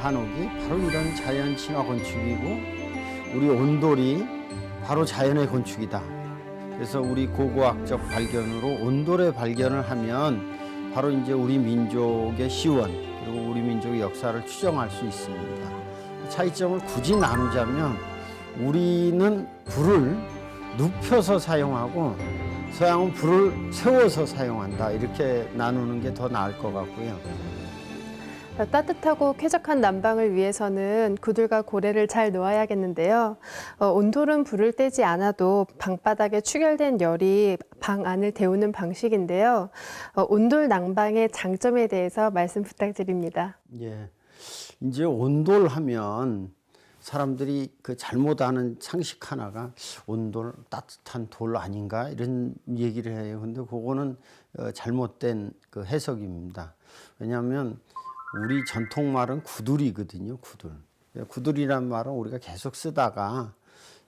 한옥이 바로 이런 자연 친화 건축이고 우리 온돌이 바로 자연의 건축이다. 그래서 우리 고고학적 발견으로 온돌의 발견을 하면 바로 이제 우리 민족의 시원 그리고 우리 민족의 역사를 추정할 수 있습니다. 차이점을 굳이 나누자면 우리는 불을 눕혀서 사용하고 서양은 불을 세워서 사용한다. 이렇게 나누는 게 더 나을 것 같고요. 따뜻하고 쾌적한 난방을 위해서는 구들과 고래를 잘 놓아야겠는데요. 온돌은 불을 떼지 않아도 방바닥에 축열된 열이 방 안을 데우는 방식인데요. 온돌 난방의 장점에 대해서 말씀 부탁드립니다. 예, 이제 온돌 하면 사람들이 그 잘못 아는 상식 하나가 온돌 따뜻한 돌 아닌가 이런 얘기를 해요. 근데 그거는 잘못된 그 해석입니다. 왜냐하면 우리 전통 말은 구들이거든요. 구들. 구들이란 말은 우리가 계속 쓰다가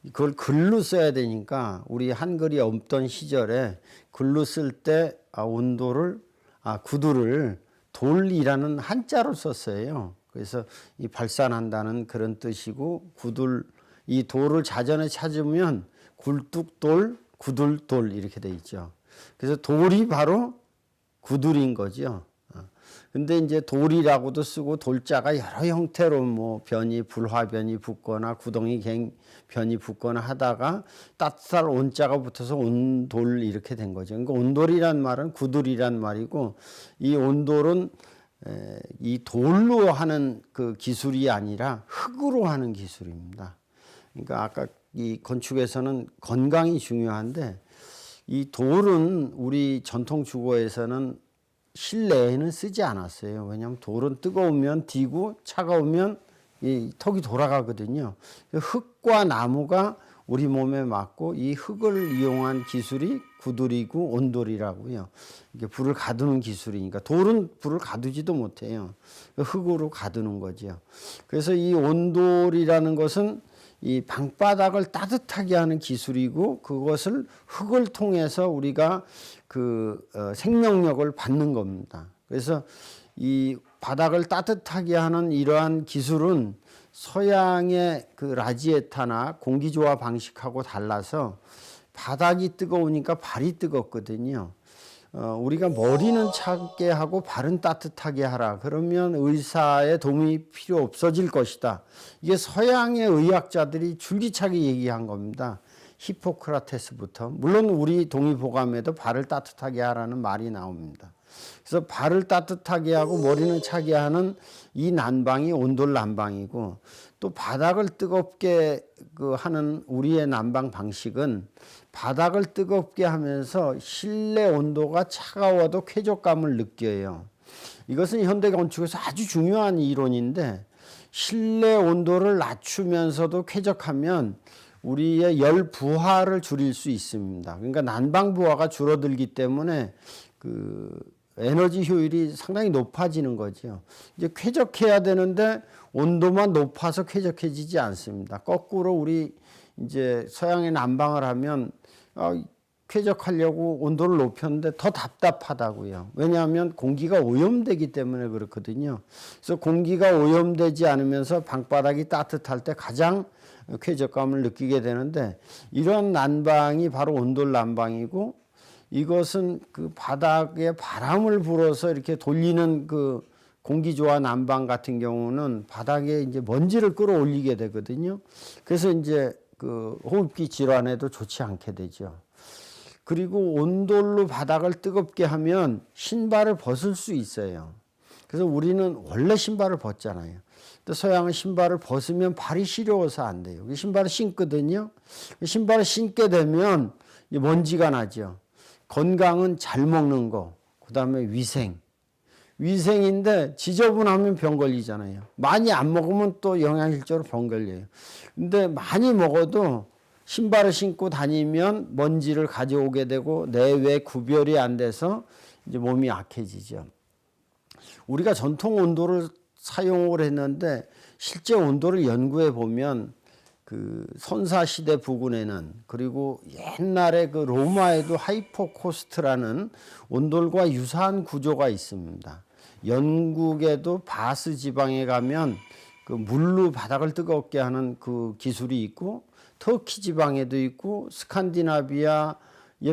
그걸 글로 써야 되니까 우리 한글이 없던 시절에 글로 쓸 때 온돌을 구들을 돌이라는 한자로 썼어요. 그래서 이 발산한다는 그런 뜻이고 구들 이 돌을 자전에 찾으면 굴뚝돌, 구들돌 이렇게 돼 있죠. 그래서 돌이 바로 구들인 거죠. 근데 이제 돌이라고도 쓰고 돌자가 여러 형태로 뭐 변이 불화변이 붙거나 구덩이 변이 붙거나 하다가 따뜻한 온자가 붙어서 온돌 이렇게 된 거죠. 그러니까 온돌이란 말은 구들이란 말이고 이 온돌은 이 돌로 하는 그 기술이 아니라 흙으로 하는 기술입니다. 그러니까 아까 이 건축에서는 건강이 중요한데 이 돌은 우리 전통 주거에서는 실내에는 쓰지 않았어요. 왜냐하면 돌은 뜨거우면 디고 차가우면 이 턱이 돌아가거든요. 흙과 나무가 우리 몸에 맞고 이 흙을 이용한 기술이 구들이고 온돌이라고요. 이게 불을 가두는 기술이니까 돌은 불을 가두지도 못해요. 흙으로 가두는 거죠. 그래서 이 온돌이라는 것은 이 방바닥을 따뜻하게 하는 기술이고 그것을 흙을 통해서 우리가 그 생명력을 받는 겁니다. 그래서 이 바닥을 따뜻하게 하는 이러한 기술은 서양의 그 라지에타나 공기조화 방식하고 달라서 바닥이 뜨거우니까 발이 뜨겁거든요. 우리가 머리는 차게 하고 발은 따뜻하게 하라. 그러면 의사의 도움이 필요 없어질 것이다. 이게 서양의 의학자들이 줄기차게 얘기한 겁니다. 히포크라테스부터. 물론 우리 동의보감에도 발을 따뜻하게 하라는 말이 나옵니다. 그래서 발을 따뜻하게 하고 머리는 차게 하는 이 난방이 온돌 난방이고 또 바닥을 뜨겁게 하는 우리의 난방 방식은 바닥을 뜨겁게 하면서 실내 온도가 차가워도 쾌적감을 느껴요. 이것은 현대 건축에서 아주 중요한 이론인데 실내 온도를 낮추면서도 쾌적하면 우리의 열 부하를 줄일 수 있습니다. 그러니까 난방 부하가 줄어들기 때문에 그 에너지 효율이 상당히 높아지는 거죠. 이제 쾌적해야 되는데 온도만 높아서 쾌적해지지 않습니다. 거꾸로 우리 이제 서양의 난방을 하면 쾌적하려고 온도를 높였는데 더 답답하다고요. 왜냐하면 공기가 오염되기 때문에 그렇거든요. 그래서 공기가 오염되지 않으면서 방바닥이 따뜻할 때 가장 쾌적감을 느끼게 되는데 이런 난방이 바로 온돌 난방이고 이것은 그 바닥에 바람을 불어서 이렇게 돌리는 그 공기조화 난방 같은 경우는 바닥에 이제 먼지를 끌어올리게 되거든요. 그래서 이제 그 호흡기 질환에도 좋지 않게 되죠. 그리고 온돌로 바닥을 뜨겁게 하면 신발을 벗을 수 있어요. 그래서 우리는 원래 신발을 벗잖아요. 근데 서양은 신발을 벗으면 발이 시려워서 안 돼요. 신발을 신거든요. 신발을 신게 되면 먼지가 나죠. 건강은 잘 먹는 거, 그 다음에 위생인데 지저분하면 병 걸리잖아요. 많이 안 먹으면 또 영양실조로 병 걸려요. 근데 많이 먹어도 신발을 신고 다니면 먼지를 가져오게 되고 내외 구별이 안 돼서 이제 몸이 약해지죠. 우리가 전통 온도를 사용을 했는데 실제 온도를 연구해 보면 그 선사시대 부근에는 그리고 옛날에 그 로마에도 하이포코스트라는 온돌과 유사한 구조가 있습니다. 영국에도 바스 지방에 가면 그 물로 바닥을 뜨겁게 하는 그 기술이 있고 터키 지방에도 있고 스칸디나비아,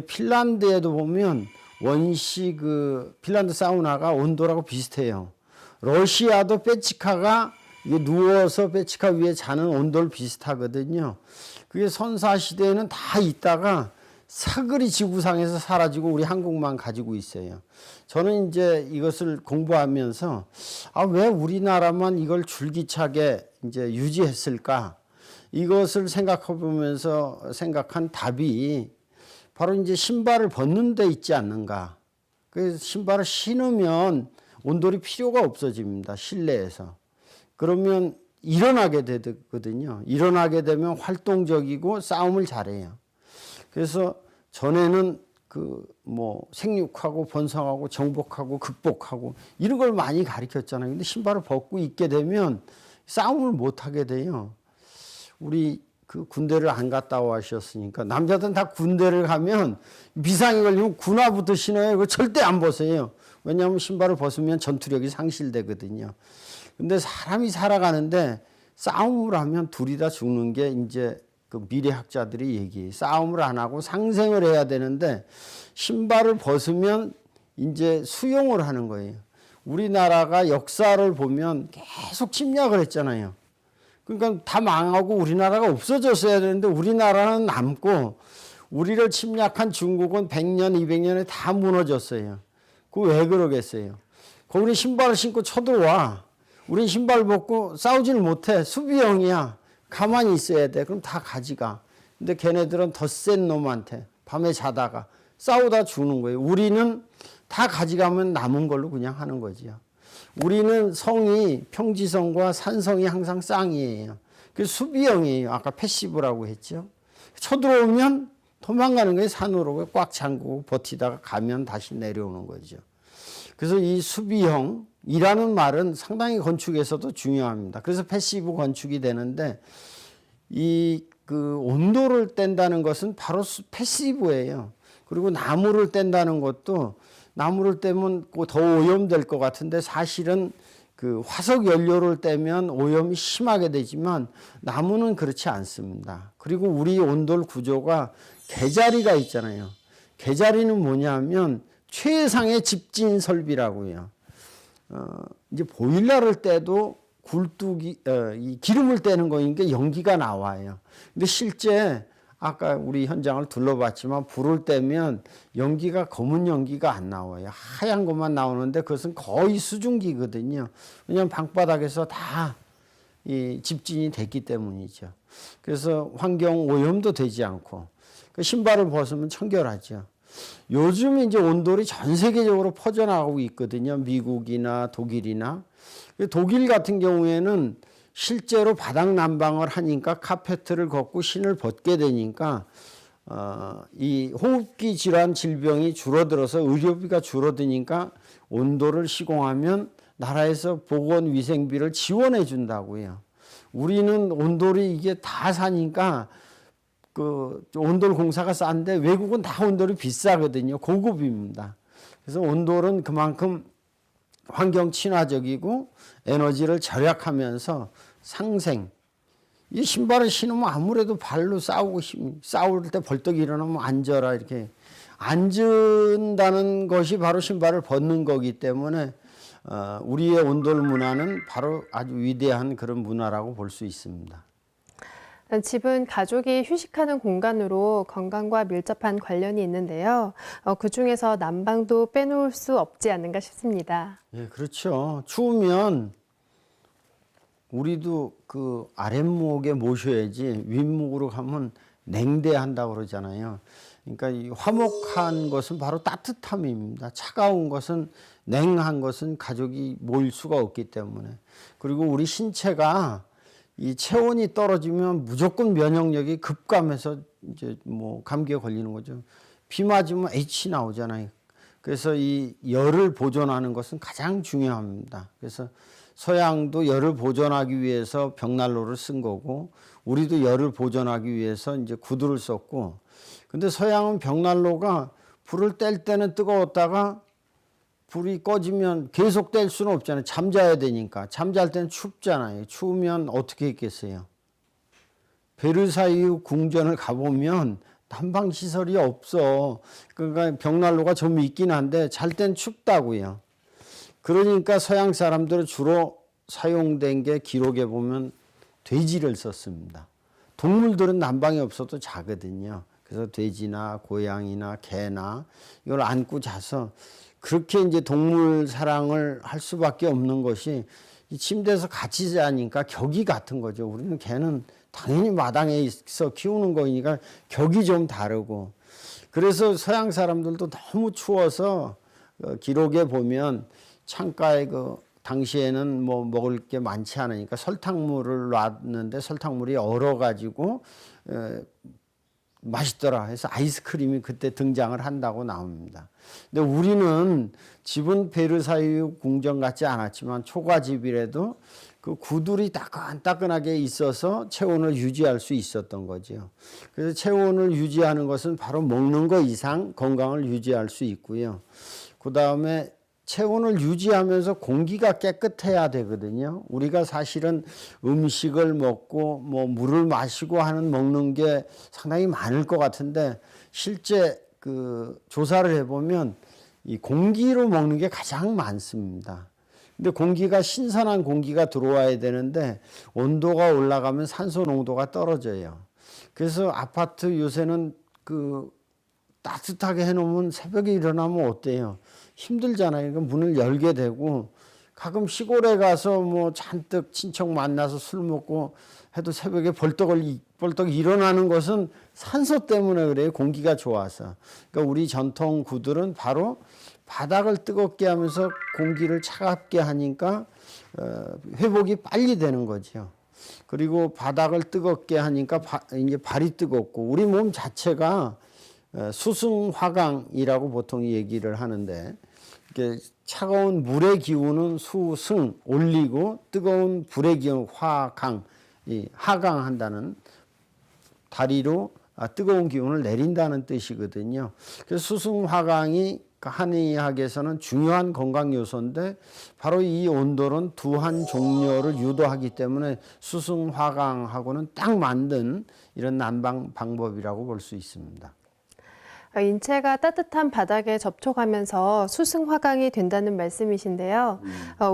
핀란드에도 보면 원시 그 핀란드 사우나가 온도라고 비슷해요. 러시아도 베치카가 이게 누워서 베치카 위에 자는 온도를 비슷하거든요. 그게 선사 시대에는 다 있다가 사그리 지구상에서 사라지고 우리 한국만 가지고 있어요. 저는 이제 이것을 공부하면서 왜 우리나라만 이걸 줄기차게 이제 유지했을까? 이것을 생각해 보면서 생각한 답이 바로 이제 신발을 벗는 데 있지 않는가. 그래서 신발을 신으면 온돌이 필요가 없어집니다. 실내에서. 그러면 일어나게 되거든요. 일어나게 되면 활동적이고 싸움을 잘해요. 그래서 전에는 생육하고 번성하고 정복하고 극복하고 이런 걸 많이 가르쳤잖아요. 근데 신발을 벗고 있게 되면 싸움을 못 하게 돼요. 우리 그 군대를 안 갔다 오셨으니까 남자들은 다 군대를 가면 비상이 걸리면 군화부터 신어요. 이거 절대 안 벗어요. 왜냐하면 신발을 벗으면 전투력이 상실되거든요. 근데 사람이 살아가는데 싸움을 하면 둘이 다 죽는 게 이제 그 미래학자들이 얘기해요. 싸움을 안 하고 상생을 해야 되는데 신발을 벗으면 이제 수용을 하는 거예요. 우리나라가 역사를 보면 계속 침략을 했잖아요. 그러니까 다 망하고 우리나라가 없어졌어야 되는데 우리나라는 남고 우리를 침략한 중국은 100년, 200년에 다 무너졌어요. 그거 왜 그러겠어요? 거기는 신발을 신고 쳐들어와. 우린 신발 벗고 싸우지를 못해. 수비형이야. 가만히 있어야 돼. 그럼 다 가져가. 근데 걔네들은 더 센 놈한테 밤에 자다가 싸우다 죽는 거예요. 우리는 다 가져가면 남은 걸로 그냥 하는 거지요. 우리는 성이 평지성과 산성이 항상 쌍이에요. 그래서 수비형이에요. 아까 패시브라고 했죠. 쳐들어오면 도망가는 거예요. 산으로 꽉 잠그고 버티다가 가면 다시 내려오는 거죠. 그래서 이 수비형이라는 말은 상당히 건축에서도 중요합니다. 그래서 패시브 건축이 되는데 그 온도를 뗀다는 것은 바로 패시브예요. 그리고 나무를 뗀다는 것도 나무를 떼면 더 오염될 것 같은데 사실은 그 화석 연료를 떼면 오염이 심하게 되지만 나무는 그렇지 않습니다. 그리고 우리 온돌 구조가 개자리가 있잖아요. 개자리는 뭐냐면 최상의 집진 설비라고요. 이제 보일러를 떼도 굴뚝이 이 기름을 떼는 거니까 연기가 나와요. 근데 실제 아까 우리 현장을 둘러봤지만 불을 떼면 연기가 검은 연기가 안 나와요. 하얀 것만 나오는데 그것은 거의 수증기거든요. 왜냐하면 방바닥에서 다 이 집진이 됐기 때문이죠. 그래서 환경 오염도 되지 않고 그 신발을 벗으면 청결하죠. 요즘 이제 온돌이 전 세계적으로 퍼져나가고 있거든요. 미국이나 독일이나. 독일 같은 경우에는 실제로 바닥 난방을 하니까 카페트를 걷고 신을 벗게 되니까 이 호흡기 질환 질병이 줄어들어서 의료비가 줄어드니까 온돌을 시공하면 나라에서 보건위생비를 지원해 준다고요. 우리는 온돌이 이게 다 사니까 그 온돌 공사가 싼데 외국은 다 온돌이 비싸거든요. 고급입니다. 그래서 온돌은 그만큼 환경 친화적이고 에너지를 절약하면서 상생. 이 신발을 신으면 아무래도 발로 싸울 때 벌떡 일어나면 앉아라 이렇게 앉는다는 것이 바로 신발을 벗는 거기 때문에 우리의 온돌 문화는 바로 아주 위대한 그런 문화라고 볼 수 있습니다. 집은 가족이 휴식하는 공간으로 건강과 밀접한 관련이 있는데요. 그중에서 난방도 빼놓을 수 없지 않는가 싶습니다. 예, 그렇죠. 추우면 우리도 그 아랫목에 모셔야지 윗목으로 가면 냉대한다고 그러잖아요. 그러니까 이 화목한 것은 바로 따뜻함입니다. 차가운 것은 냉한 것은 가족이 모일 수가 없기 때문에. 그리고 우리 신체가 이 체온이 떨어지면 무조건 면역력이 급감해서 이제 뭐 감기에 걸리는 거죠. 비 맞으면 H 나오잖아요. 그래서 이 열을 보존하는 것은 가장 중요합니다. 그래서 서양도 열을 보존하기 위해서 벽난로를 쓴 거고 우리도 열을 보존하기 위해서 이제 구두를 썼고 근데 서양은 벽난로가 불을 뗄 때는 뜨거웠다가 불이 꺼지면 계속 뗄 수는 없잖아요. 잠자야 되니까. 잠잘 때는 춥잖아요. 추우면 어떻게 했겠어요? 베르사유 궁전을 가보면 난방 시설이 없어. 그러니까 벽난로가 좀 있긴 한데 잘 땐 춥다고요. 그러니까 서양 사람들은 주로 사용된 게 기록에 보면 돼지를 썼습니다. 동물들은 난방이 없어도 자거든요. 그래서 돼지나 고양이나 개나 이걸 안고 자서 그렇게 이제 동물 사랑을 할 수밖에 없는 것이 이 침대에서 같이 자니까 격이 같은 거죠. 우리는 개는 당연히 마당에 있어 키우는 거니까 격이 좀 다르고 그래서 서양 사람들도 너무 추워서 기록에 보면 창가에 그 당시에는 뭐 먹을 게 많지 않으니까 설탕물을 놨는데 설탕물이 얼어가지고 맛있더라 해서 아이스크림이 그때 등장을 한다고 나옵니다. 근데 우리는 집은 베르사유 궁전 같지 않았지만 초가집이라도 그 구들이 따끈따끈하게 있어서 체온을 유지할 수 있었던 거죠. 그래서 체온을 유지하는 것은 바로 먹는 것 이상 건강을 유지할 수 있고요. 그 다음에 체온을 유지하면서 공기가 깨끗해야 되거든요. 우리가 사실은 음식을 먹고 뭐 물을 마시고 하는 먹는 게 상당히 많을 것 같은데 실제 그 조사를 해보면 이 공기로 먹는 게 가장 많습니다. 근데 공기가 신선한 공기가 들어와야 되는데 온도가 올라가면 산소 농도가 떨어져요. 그래서 아파트 요새는 그 따뜻하게 해놓으면 새벽에 일어나면 어때요? 힘들잖아요. 그러니까 문을 열게 되고 가끔 시골에 가서 뭐 잔뜩 친척 만나서 술 먹고 해도 새벽에 벌떡 일어나는 것은 산소 때문에 그래요. 공기가 좋아서. 그러니까 우리 전통 구들은 바로 바닥을 뜨겁게 하면서 공기를 차갑게 하니까 회복이 빨리 되는 거죠. 그리고 바닥을 뜨겁게 하니까 이제 발이 뜨겁고 우리 몸 자체가 수승화강이라고 보통 얘기를 하는데 차가운 물의 기운은 수승 올리고 뜨거운 불의 기운 화강 하강한다는 다리로 뜨거운 기운을 내린다는 뜻이거든요. 그래서 수승화강이 한의학에서는 중요한 건강 요소인데 바로 이 온돌은 두한 종료를 유도하기 때문에 수승화강하고는 딱 맞는 이런 난방 방법이라고 볼 수 있습니다. 인체가 따뜻한 바닥에 접촉하면서 수승화강이 된다는 말씀이신데요.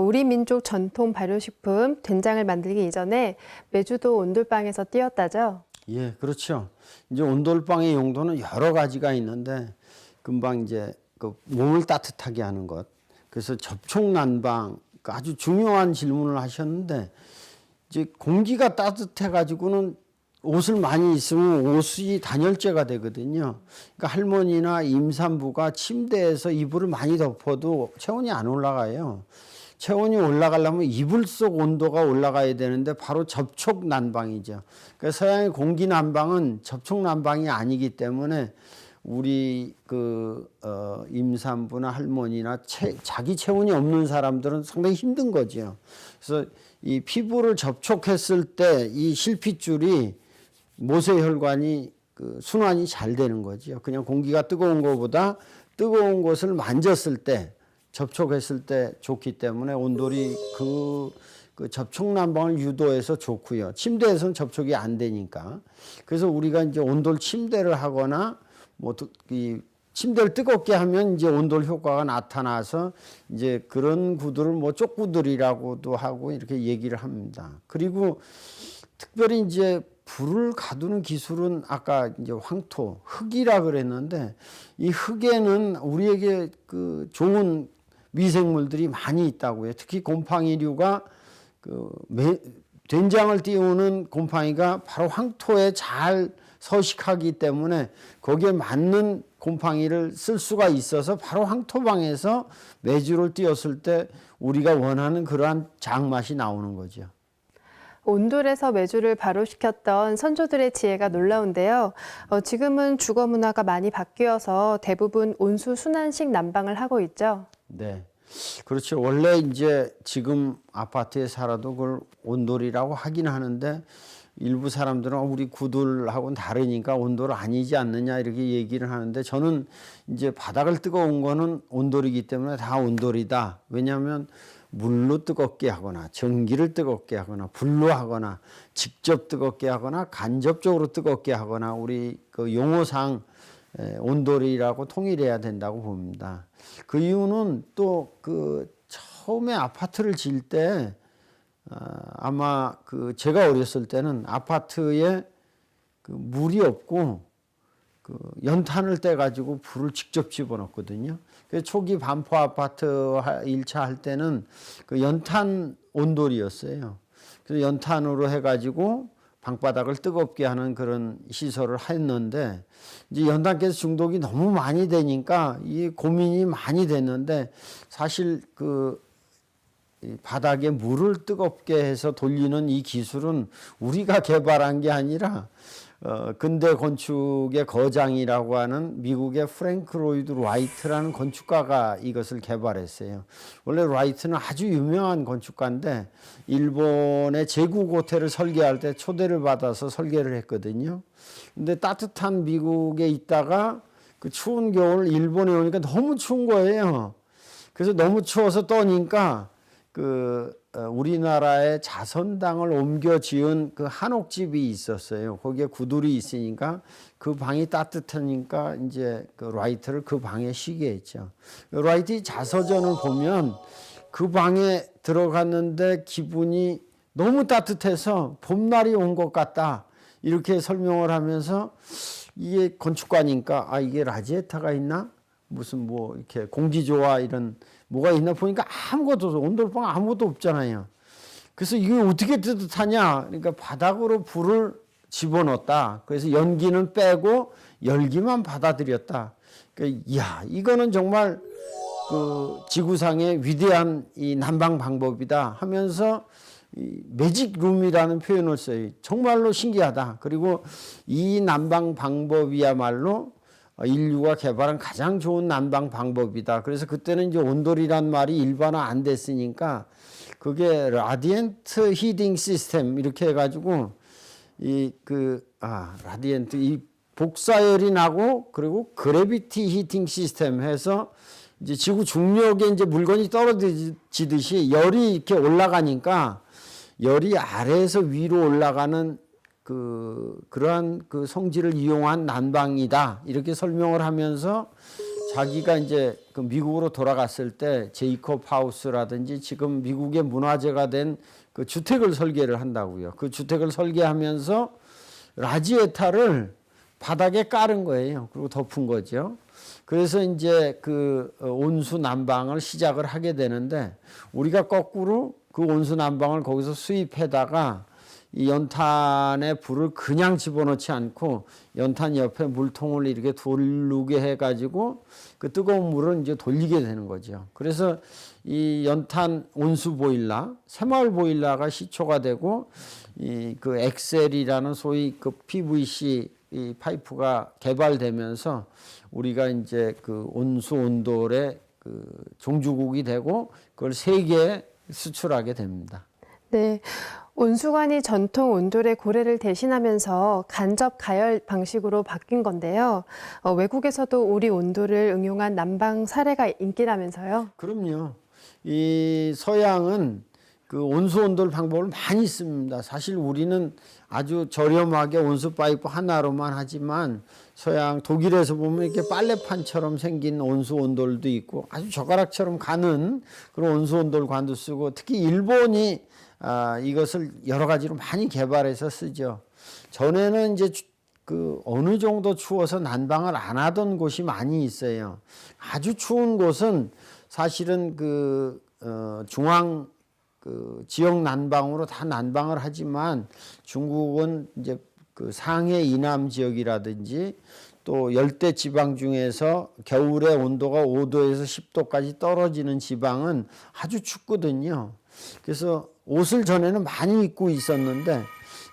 우리 민족 전통 발효식품 된장을 만들기 이전에 메주도 온돌방에서 띄었다죠? 예, 그렇죠. 이제 온돌방의 용도는 여러 가지가 있는데 금방 이제 그 몸을 따뜻하게 하는 것. 그래서 접촉 난방 아주 중요한 질문을 하셨는데 이제 공기가 따뜻해 가지고는 옷을 많이 있으면 옷이 단열재가 되거든요. 그러니까 할머니나 임산부가 침대에서 이불을 많이 덮어도 체온이 안 올라가요. 체온이 올라가려면 이불 속 온도가 올라가야 되는데 바로 접촉 난방이죠. 그러니까 서양의 공기 난방은 접촉 난방이 아니기 때문에 우리 임산부나 할머니나 자기 체온이 없는 사람들은 상당히 힘든 거죠. 그래서 이 피부를 접촉했을 때 이 실핏줄이 모세혈관이 순환이 잘 되는 거죠. 그냥 공기가 뜨거운 것보다 뜨거운 곳을 만졌을 때 접촉했을 때 좋기 때문에 온돌이 그 접촉 난방을 유도해서 좋고요. 침대에서는 접촉이 안 되니까. 그래서 우리가 이제 온돌 침대를 하거나 이 침대를 뜨겁게 하면 이제 온돌 효과가 나타나서 이제 그런 구들을 쪽구들이라고도 하고 이렇게 얘기를 합니다. 그리고 특별히 이제 불을 가두는 기술은 아까 이제 황토, 흙이라 그랬는데 이 흙에는 우리에게 좋은 미생물들이 많이 있다고요. 특히 곰팡이류가 된장을 띄우는 곰팡이가 바로 황토에 잘 서식하기 때문에 거기에 맞는 곰팡이를 쓸 수가 있어서 바로 황토방에서 메주를 띄웠을 때 우리가 원하는 그러한 장맛이 나오는 거죠. 온돌에서 메주를 발효시켰던 선조들의 지혜가 놀라운데요. 지금은 주거 문화가 많이 바뀌어서 대부분 온수 순환식 난방을 하고 있죠. 네. 그렇죠. 원래 이제 지금 아파트에 살아도 그걸 온돌이라고 하긴 하는데 일부 사람들은 우리 구들하고는 다르니까 온돌 아니지 않느냐 이렇게 얘기를 하는데 저는 이제 바닥을 뜨거운 거는 온돌이기 때문에 다 온돌이다. 왜냐하면 물로 뜨겁게 하거나 전기를 뜨겁게 하거나 불로 하거나 직접 뜨겁게 하거나 간접적으로 뜨겁게 하거나 우리 그 용어상 온돌이라고 통일해야 된다고 봅니다. 그 이유는 또 그 처음에 아파트를 지을 때 아마 그 제가 어렸을 때는 아파트에 그 물이 없고 그 연탄을 떼 가지고 불을 직접 집어넣거든요. 그래서 초기 반포 아파트 1차 할 때는 그 연탄 온돌이었어요. 그래서 연탄으로 해 가지고 방바닥을 뜨겁게 하는 그런 시설을 했는데 이제 연탄가스 중독이 너무 많이 되니까 이 고민이 많이 됐는데 사실 그 바닥에 물을 뜨겁게 해서 돌리는 이 기술은 우리가 개발한 게 아니라 근대 건축의 거장이라고 하는 미국의 프랭크 로이드 라이트라는 건축가가 이것을 개발했어요. 원래 라이트는 아주 유명한 건축가인데 일본의 제국 호텔을 설계할 때 초대를 받아서 설계를 했거든요. 근데 따뜻한 미국에 있다가 그 추운 겨울 일본에 오니까 너무 추운 거예요. 그래서 너무 추워서 떠니까 우리나라의 자선당을 옮겨 지은 그 한옥집이 있었어요. 거기에 구들이 있으니까 그 방이 따뜻하니까 이제 그 라이트를 그 방에 쉬게 했죠. 라이트 자서전을 보면 그 방에 들어갔는데 기분이 너무 따뜻해서 봄날이 온 것 같다. 이렇게 설명을 하면서 이게 건축가니까 이게 라지에타가 있나? 무슨 뭐 이렇게 공기조화 이런 뭐가 있나 보니까 아무것도 없어. 온돌방 아무것도 없잖아요. 그래서 이게 어떻게 뜨뜻하냐? 그러니까 바닥으로 불을 집어넣었다. 그래서 연기는 빼고 열기만 받아들였다. 그러니까 이거는 정말 그 지구상의 위대한 이 난방 방법이다 하면서 이 매직룸이라는 표현을 써요. 정말로 신기하다. 그리고 이 난방 방법이야말로 인류가 개발한 가장 좋은 난방 방법이다. 그래서 그때는 이제 온돌이란 말이 일반화 안 됐으니까 그게 라디엔트 히팅 시스템 이렇게 해가지고 라디엔트 이 복사열이 나고 그리고 그래비티 히팅 시스템 해서 이제 지구 중력에 이제 물건이 떨어지듯이 열이 이렇게 올라가니까 열이 아래에서 위로 올라가는 그러한 그 성질을 이용한 난방이다 이렇게 설명을 하면서 자기가 이제 그 미국으로 돌아갔을 때 제이콥 하우스라든지 지금 미국의 문화재가 된 그 주택을 설계를 한다고요. 그 주택을 설계하면서 라지에타를 바닥에 깔은 거예요. 그리고 덮은 거죠. 그래서 이제 그 온수 난방을 시작을 하게 되는데 우리가 거꾸로 그 온수 난방을 거기서 수입해다가 이 연탄에 불을 그냥 집어넣지 않고 연탄 옆에 물통을 이렇게 돌르게 해가지고 그 뜨거운 물을 이제 돌리게 되는 거죠. 그래서 이 연탄 온수 보일러, 새마을 보일러가 시초가 되고 이 그 엑셀이라는 소위 그 PVC 이 파이프가 개발되면서 우리가 이제 그 온수 온돌의 그 종주국이 되고 그걸 세계에 수출하게 됩니다. 네. 온수관이 전통 온돌의 고래를 대신하면서 간접 가열 방식으로 바뀐 건데요. 외국에서도 우리 온돌을 응용한 난방 사례가 인기라면서요. 그럼요. 이 서양은 그 온수 온돌 방법을 많이 씁니다. 사실 우리는 아주 저렴하게 온수 파이프 하나로만 하지만 서양 독일에서 보면 이렇게 빨래판처럼 생긴 온수 온돌도 있고 아주 젓가락처럼 가는 그런 온수 온돌 관도 쓰고 특히 일본이 이것을 여러 가지로 많이 개발해서 쓰죠. 전에는 이제 그 어느 정도 추워서 난방을 안 하던 곳이 많이 있어요. 아주 추운 곳은 사실은 중앙 지역 난방으로 다 난방을 하지만 중국은 이제 그 상해 이남 지역이라든지 또 열대 지방 중에서 겨울에 온도가 5도에서 10도까지 떨어지는 지방은 아주 춥거든요. 그래서 옷을 전에는 많이 입고 있었는데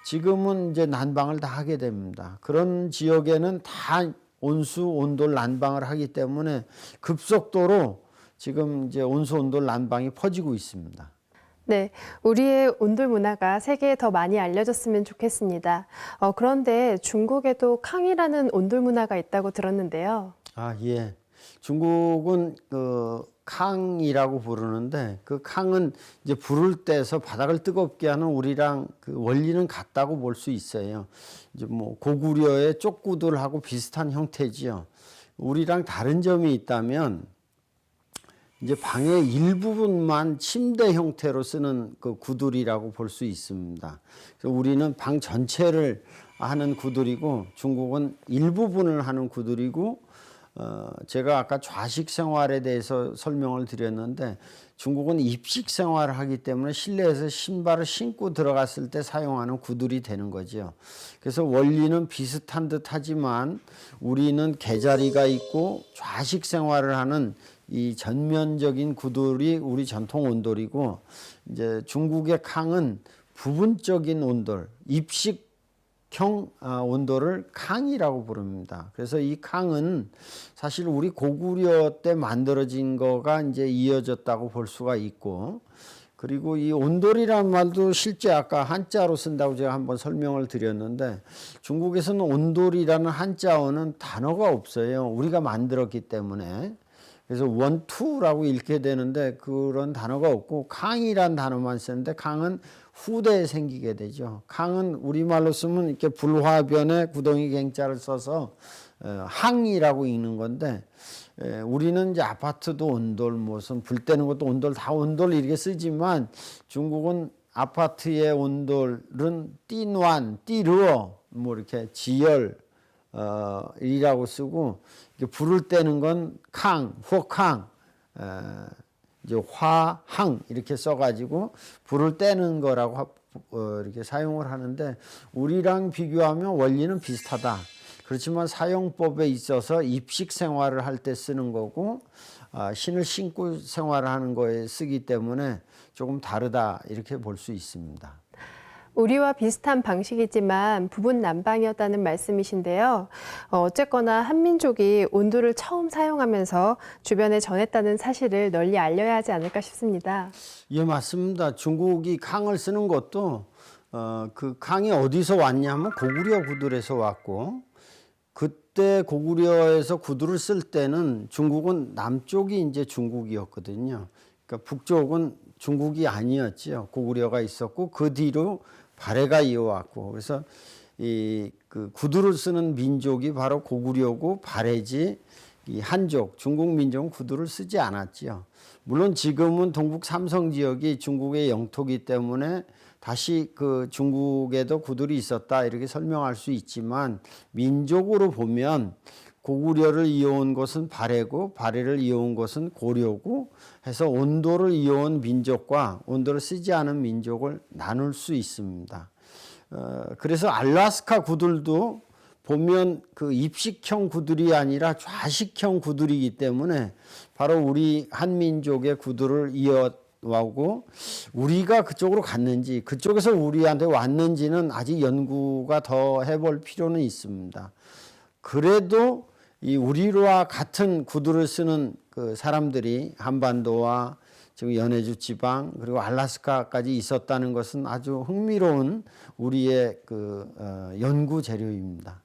지금은 이제 난방을 다 하게 됩니다. 그런 지역에는 다 온수 온돌 난방을 하기 때문에 급속도로 지금 이제 온수 온돌 난방이 퍼지고 있습니다. 네, 우리의 온돌 문화가 세계에 더 많이 알려졌으면 좋겠습니다. 그런데 중국에도 캉이라는 온돌 문화가 있다고 들었는데요. 아, 예. 중국은 그 캉이라고 부르는데 그 캉은 이제 불을 떼서 바닥을 뜨겁게 하는 우리랑 그 원리는 같다고 볼 수 있어요. 이제 뭐 고구려의 쪽구들하고 비슷한 형태지요. 우리랑 다른 점이 있다면 이제 방의 일부분만 침대 형태로 쓰는 그 구들이라고 볼 수 있습니다. 그래서 우리는 방 전체를 하는 구들이고 중국은 일부분을 하는 구들이고 제가 아까 좌식 생활에 대해서 설명을 드렸는데 중국은 입식 생활을 하기 때문에 실내에서 신발을 신고 들어갔을 때 사용하는 구들이 되는 거죠. 그래서 원리는 비슷한 듯 하지만 우리는 개자리가 있고 좌식 생활을 하는 이 전면적인 구들이 우리 전통 온돌이고 이제 중국의 캉은 부분적인 온돌, 입식형 온돌을 캉이라고 부릅니다. 그래서 이 캉은 사실 우리 고구려 때 만들어진 거가 이제 이어졌다고 볼 수가 있고 그리고 이 온돌이라는 말도 실제 아까 한자로 쓴다고 제가 한번 설명을 드렸는데 중국에서는 온돌이라는 한자어는 단어가 없어요. 우리가 만들었기 때문에. 그래서 원투라고 읽게 되는데 그런 단어가 없고 캉이란 단어만 쓰는데 캉은 후대에 생기게 되죠. 캉은 우리말로 쓰면 이렇게 불화변에 구덩이 갱자를 써서 항이라고 읽는 건데 우리는 이제 아파트도 온돌 무슨 불 때는 것도 온돌 다 온돌 이렇게 쓰지만 중국은 아파트의 온돌은 띠누안, 띠르어 뭐 이렇게 지열 이라고 쓰고 불을 떼는 건 캉, 호캉, 이제 화항 이렇게 써가지고 불을 떼는 거라고 이렇게 사용을 하는데 우리랑 비교하면 원리는 비슷하다. 그렇지만 사용법에 있어서 입식 생활을 할 때 쓰는 거고 신을 신고 생활을 하는 거에 쓰기 때문에 조금 다르다 이렇게 볼 수 있습니다. 우리와 비슷한 방식이지만 부분 난방이었다는 말씀이신데요. 어쨌거나 한민족이 온돌을 처음 사용하면서 주변에 전했다는 사실을 널리 알려야 하지 않을까 싶습니다. 예, 맞습니다. 중국이 캉을 쓰는 것도 그 캉이 어디서 왔냐면 고구려 구들에서 왔고 그때 고구려에서 구두를 쓸 때는 중국은 남쪽이 이제 중국이었거든요. 그러니까 북쪽은 중국이 아니었지요. 고구려가 있었고 그 뒤로 발해가 이어왔고 그래서 이 그 구두를 쓰는 민족이 바로 고구려고 발해지 이 한족 중국 민족은 구두를 쓰지 않았지요. 물론 지금은 동북 삼성 지역이 중국의 영토이기 때문에 다시 그 중국에도 구들이 있었다 이렇게 설명할 수 있지만 민족으로 보면 고구려를 이어온 것은 발해고 발해를 이어온 것은 고려고 해서 온도를 이어온 민족과 온도를 쓰지 않은 민족을 나눌 수 있습니다. 그래서 알라스카 구들도 보면 그 입식형 구들이 아니라 좌식형 구들이기 때문에 바로 우리 한민족의 구들을 이어오고 우리가 그쪽으로 갔는지 그쪽에서 우리한테 왔는지는 아직 연구가 더 해볼 필요는 있습니다. 그래도 이 우리와 같은 구두를 쓰는 그 사람들이 한반도와 지금 연해주 지방 그리고 알라스카까지 있었다는 것은 아주 흥미로운 우리의 그 연구 재료입니다.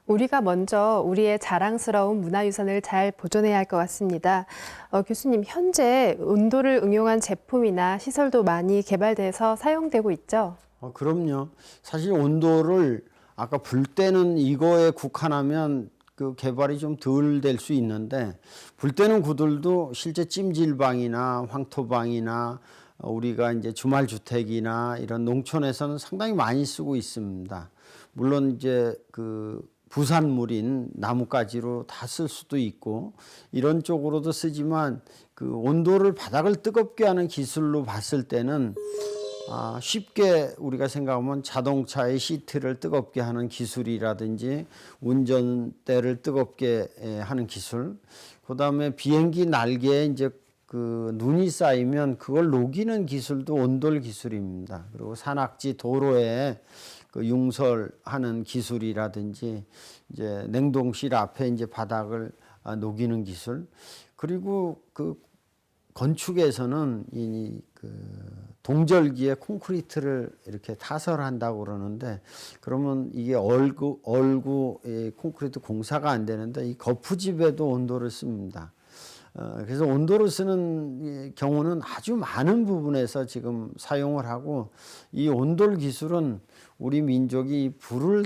우리가 먼저 우리의 자랑스러운 문화유산을 잘 보존해야 할 것 같습니다. 교수님, 현재 온돌을 응용한 제품이나 시설도 많이 개발돼서 사용되고 있죠? 그럼요. 사실 온돌을 아까 불 때는 이거에 국한하면 그 개발이 좀 덜 될 수 있는데 불 때는 구들도 실제 찜질방이나 황토방이나 우리가 이제 주말주택이나 이런 농촌에서는 상당히 많이 쓰고 있습니다. 물론 이제 그 부산물인 나뭇가지로 다 쓸 수도 있고 이런 쪽으로도 쓰지만 그 온도를 바닥을 뜨겁게 하는 기술로 봤을 때는 쉽게 우리가 생각하면 자동차의 시트를 뜨겁게 하는 기술이라든지 운전대를 뜨겁게 하는 기술, 그다음에 비행기 날개에 이제 그 눈이 쌓이면 그걸 녹이는 기술도 온돌 기술입니다. 그리고 산악지 도로에 그 융설하는 기술이라든지 이제 냉동실 앞에 이제 바닥을 녹이는 기술, 그리고 그 건축에서는 이 동절기에 콘크리트를 이렇게 타설한다고 그러는데, 그러면 이게 얼구 콘크리트 공사가 안 되는데 이 거푸집에도 온도를 씁니다. 그래서 온도를 쓰는 경우는 아주 많은 부분에서 지금 사용을 하고, 이 온돌 기술은 우리 민족이 불을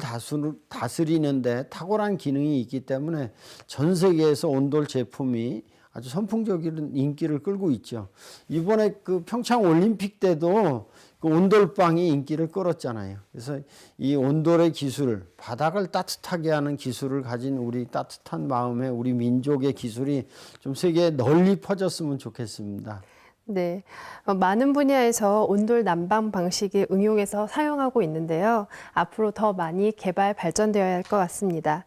다스리는데 탁월한 기능이 있기 때문에 전 세계에서 온돌 제품이 아주 선풍적인 인기를 끌고 있죠. 이번에 그 평창 올림픽 때도 그 온돌방이 인기를 끌었잖아요. 그래서 이 온돌의 기술, 바닥을 따뜻하게 하는 기술을 가진 우리 따뜻한 마음의 우리 민족의 기술이 좀 세계에 널리 퍼졌으면 좋겠습니다. 네, 많은 분야에서 온돌 난방 방식이 응용해서 사용하고 있는데요. 앞으로 더 많이 개발, 발전되어야 할 것 같습니다.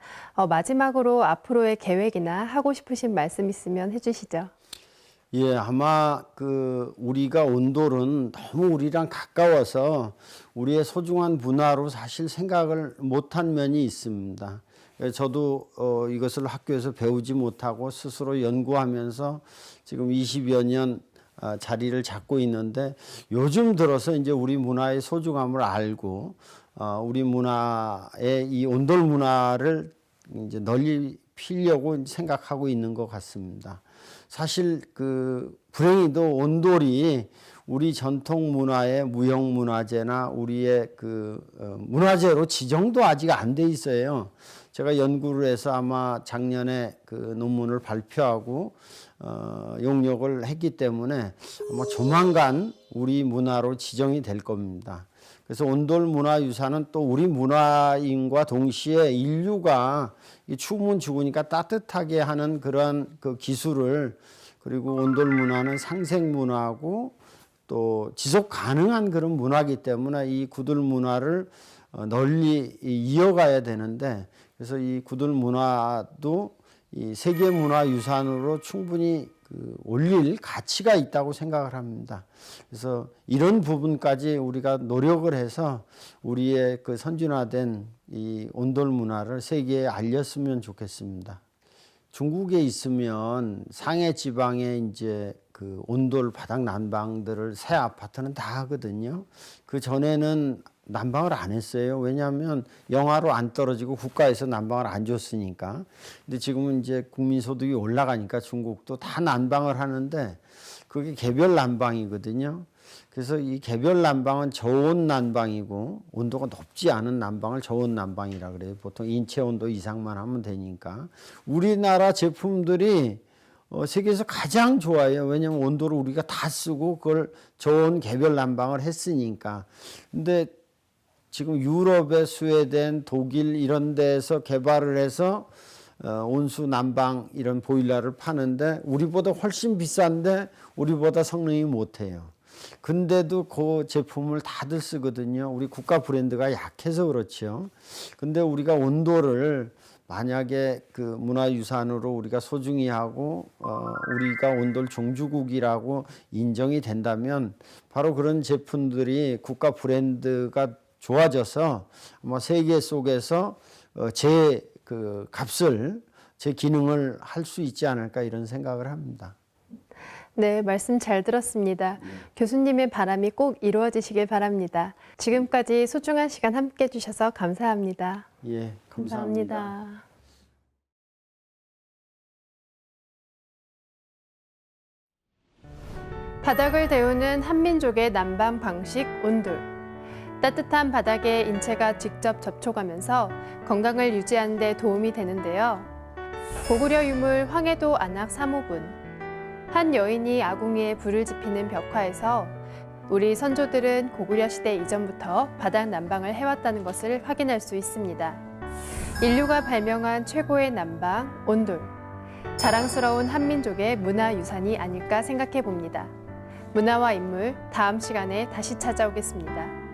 마지막으로 앞으로의 계획이나 하고 싶으신 말씀 있으면 해주시죠. 예, 아마 우리가 온돌은 너무 우리랑 가까워서 우리의 소중한 문화로 사실 생각을 못한 면이 있습니다. 저도 이것을 학교에서 배우지 못하고 스스로 연구하면서 지금 20여 년 자리를 잡고 있는데, 요즘 들어서 이제 우리 문화의 소중함을 알고 우리 문화의 이 온돌 문화를 이제 널리 피려고 생각하고 있는 것 같습니다. 사실 불행히도 온돌이 우리 전통 문화의 무형 문화재나 우리의 문화재로 지정도 아직 안 돼 있어요. 제가 연구를 해서 아마 작년에 논문을 발표하고 용역을 했기 때문에 아마 조만간 우리 문화로 지정이 될 겁니다. 그래서 온돌 문화유산은 또 우리 문화인과 동시에 인류가 추우면 죽으니까 따뜻하게 하는 그러한 기술을, 그리고 온돌 문화는 상생 문화고 또 지속 가능한 그런 문화이기 때문에 이 구들 문화를 널리 이어가야 되는데, 그래서 이 구들 문화도 이 세계 문화유산으로 충분히 올릴 가치가 있다고 생각을 합니다. 그래서 이런 부분까지 우리가 노력을 해서 우리의 선진화된 이 온돌 문화를 세계에 알렸으면 좋겠습니다. 중국에 있으면 상해 지방에 이제 온돌 바닥 난방들을 새 아파트는 다 하거든요. 그 전에는 난방을 안 했어요. 왜냐하면 영하로 안 떨어지고 국가에서 난방을 안 줬으니까. 근데 지금은 이제 국민 소득이 올라가니까 중국도 다 난방을 하는데 그게 개별 난방이거든요. 그래서 이 개별 난방은 저온 난방이고, 온도가 높지 않은 난방을 저온 난방이라 그래요. 보통 인체 온도 이상만 하면 되니까. 우리나라 제품들이 세계에서 가장 좋아요. 왜냐하면 온도를 우리가 다 쓰고 그걸 저온 개별 난방을 했으니까. 근데 지금 유럽의 스웨덴, 독일 이런 데서 개발을 해서 온수 난방 이런 보일러를 파는데 우리보다 훨씬 비싼데 우리보다 성능이 못해요. 근데도 그 제품을 다들 쓰거든요. 우리 국가 브랜드가 약해서 그렇죠. 근데 우리가 온도를 만약에 문화유산으로 우리가 소중히 하고 우리가 온돌 종주국이라고 인정이 된다면 바로 그런 제품들이 국가 브랜드가 좋아져서 아마 세계 속에서 제 값을, 제 기능을 할 수 있지 않을까 이런 생각을 합니다. 네, 말씀 잘 들었습니다. 교수님의 바람이 꼭 이루어지시길 바랍니다. 지금까지 소중한 시간 함께 해주셔서 감사합니다. 예, 감사합니다. 감사합니다. 바닥을 데우는 한민족의 난방 방식 온돌. 따뜻한 바닥에 인체가 직접 접촉하면서 건강을 유지하는 데 도움이 되는데요. 고구려 유물 황해도 안악 사모분. 한 여인이 아궁이에 불을 지피는 벽화에서 우리 선조들은 고구려 시대 이전부터 바닥 난방을 해왔다는 것을 확인할 수 있습니다. 인류가 발명한 최고의 난방, 온돌. 자랑스러운 한민족의 문화유산이 아닐까 생각해 봅니다. 문화와 인물, 다음 시간에 다시 찾아오겠습니다.